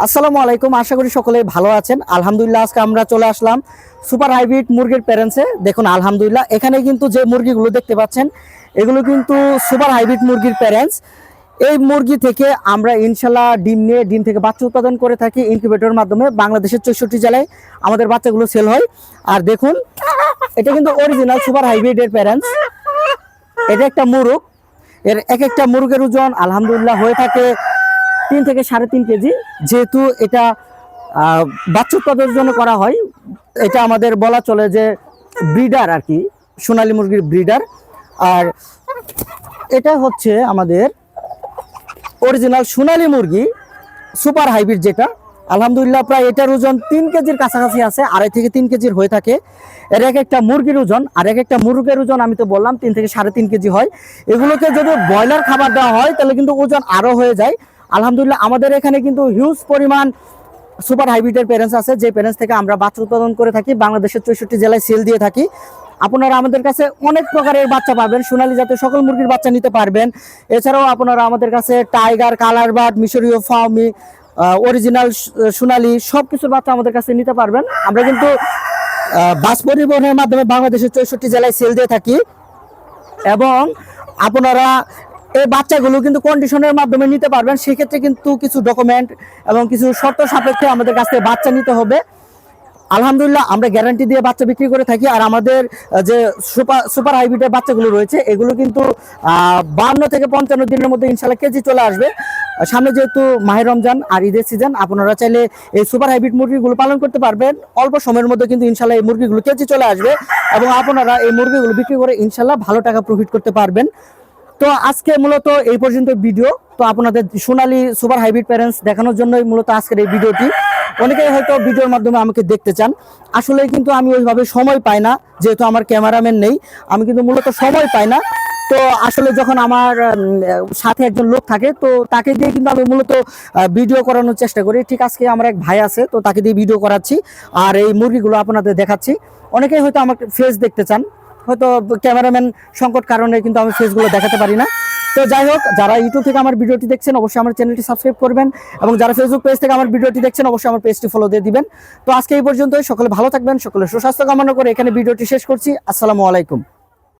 আসসালামু আলাইকুম, আশা করি সকলে ভালো আছেন। আলহামদুলিল্লাহ, আজকে আমরা চলে আসলাম সুপার হাইব্রিড মুরগির প্যারেন্টসে। দেখুন আলহামদুলিল্লাহ, এখানে কিন্তু যে মুরগিগুলো দেখতে পাচ্ছেন এগুলো কিন্তু সুপার হাইব্রিড মুরগির প্যারেন্টস। এই মুরগি থেকে আমরা ইনশাল্লাহ ডিম থেকে বাচ্চা উৎপাদন করে থাকি ইনকিউবেটরের মাধ্যমে। বাংলাদেশের 64 জেলায় আমাদের বাচ্চাগুলো সেল হয়। আর দেখুন, এটা কিন্তু অরিজিনাল সুপার হাইব্রিডের প্যারেন্টস। এটা একটা মুরগ, এর এক একটা মুরগের ওজন আলহামদুলিল্লাহ হয়ে থাকে 3 থেকে 3.5 কেজি। যেহেতু এটা বাচ্চা উৎপাদনের জন্য করা হয়, এটা আমাদের বলা চলে যে ব্রিডার আর কি, সোনালী মুরগির ব্রিডার। আর এটা হচ্ছে আমাদের অরিজিনাল সোনালী মুরগি সুপার হাইব্রিড, যেটা আলহামদুলিল্লাহ প্রায় এটার ওজন 3 কেজির কাছাকাছি আছে, 2.5 থেকে 3 কেজির হয়ে থাকে এর এক একটা মুরগির ওজন। আর এক একটা মুরগের ওজন আমি তো বললাম 3 থেকে 3.5 কেজি হয়। এগুলোকে যদি ব্রয়লার খাবার দেওয়া হয় তাহলে কিন্তু ওজন আরও হয়ে যায়। আলহামদুলিল্লাহ আমাদের এখানে কিন্তু হিউজ পরিমাণ সুপার হাইব্রিডের প্যারেন্টস আছে, যে প্যারেন্টস থেকে আমরা বাচ্চা উৎপাদন করে থাকি, বাংলাদেশের 64 জেলায় সেল দিয়ে থাকি। আপনারা আমাদের কাছে অনেক প্রকারের বাচ্চা পাবেন, সোনালী জাতের সকল মুরগির বাচ্চা নিতে পারবেন। এছাড়াও আপনারা আমাদের কাছে টাইগার, কালার বার্ড, মিশরীয় ফার্মি, অরিজিনাল সোনালী সব কিছুর বাচ্চা আমাদের কাছে নিতে পারবেন। আমরা কিন্তু বাস পরিবহনের মাধ্যমে বাংলাদেশের 64 জেলায় সেল দিয়ে থাকি। এবং আপনারা এই বাচ্চাগুলো কিন্তু কন্ডিশনের মাধ্যমে নিতে পারবেন। সেক্ষেত্রে কিন্তু কিছু ডকুমেন্ট এবং কিছু শর্ত সাপেক্ষে আমাদের কাছ থেকে বাচ্চা নিতে হবে। আলহামদুলিল্লাহ আমরা গ্যারান্টি দিয়ে বাচ্চা বিক্রি করে থাকি। আর আমাদের যে সুপার হাইব্রিডের বাচ্চাগুলো রয়েছে এগুলো কিন্তু 52 থেকে 55 দিনের মধ্যে ইনশাল্লাহ কেজি চলে আসবে। সামনে যেহেতু মাহে রমজান আর ঈদের সিজন, আপনারা চাইলে এই সুপার হাইব্রিড মুরগিগুলো পালন করতে পারবেন। অল্প সময়ের মধ্যে কিন্তু ইনশাল্লাহ এই মুরগিগুলো কেজি চলে আসবে এবং আপনারা এই মুরগিগুলো বিক্রি করে ইনশাল্লাহ ভালো টাকা প্রফিট করতে পারবেন। তো আজকে মূলত এই পর্যন্ত ভিডিও। তো আপনাদের সোনালী সুপার হাইব্রিড প্যারেন্টস দেখানোর জন্যই মূলত আজকের এই ভিডিওটি। অনেকেই হয়তো ভিডিওর মাধ্যমে আমাকে দেখতে চান, আসলে কিন্তু আমি ওইভাবে সময় পাই না, যেহেতু আমার ক্যামেরাম্যান নেই, আমি কিন্তু মূলত সময় পাই না। তো আসলে যখন আমার সাথে একজন লোক থাকে তো তাকে দিয়ে কিন্তু আমি মূলত ভিডিও করানোর চেষ্টা করি। ঠিক আজকে আমার এক ভাই আছে, তো তাকে দিয়ে ভিডিও করাচ্ছি আর এই মুরগিগুলো আপনাদের দেখাচ্ছি। অনেকেই হয়তো আমাকে ফেস দেখতে চান, হয়তো ক্যামেরাম্যান সংকট কারণে কিন্তু আমি ফেসগুলো দেখাতে পারি না। তো যাই হোক, যারা ইউটিউব থেকে আমার ভিডিওটি দেখছেন অবশ্যই আমার চ্যানেলটি সাবস্ক্রাইব করবেন এবং যারা ফেসবুক পেজ থেকে আমার ভিডিওটি দেখছেন অবশ্যই আমার পেজটি ফলো দিয়ে দিবেন। তো আজকে এই পর্যন্তই, সকলে ভালো থাকবেন, সকলে সুস্বাস্থ্য কামনা করে এখানে ভিডিওটি শেষ করছি। আসসালামু আলাইকুম।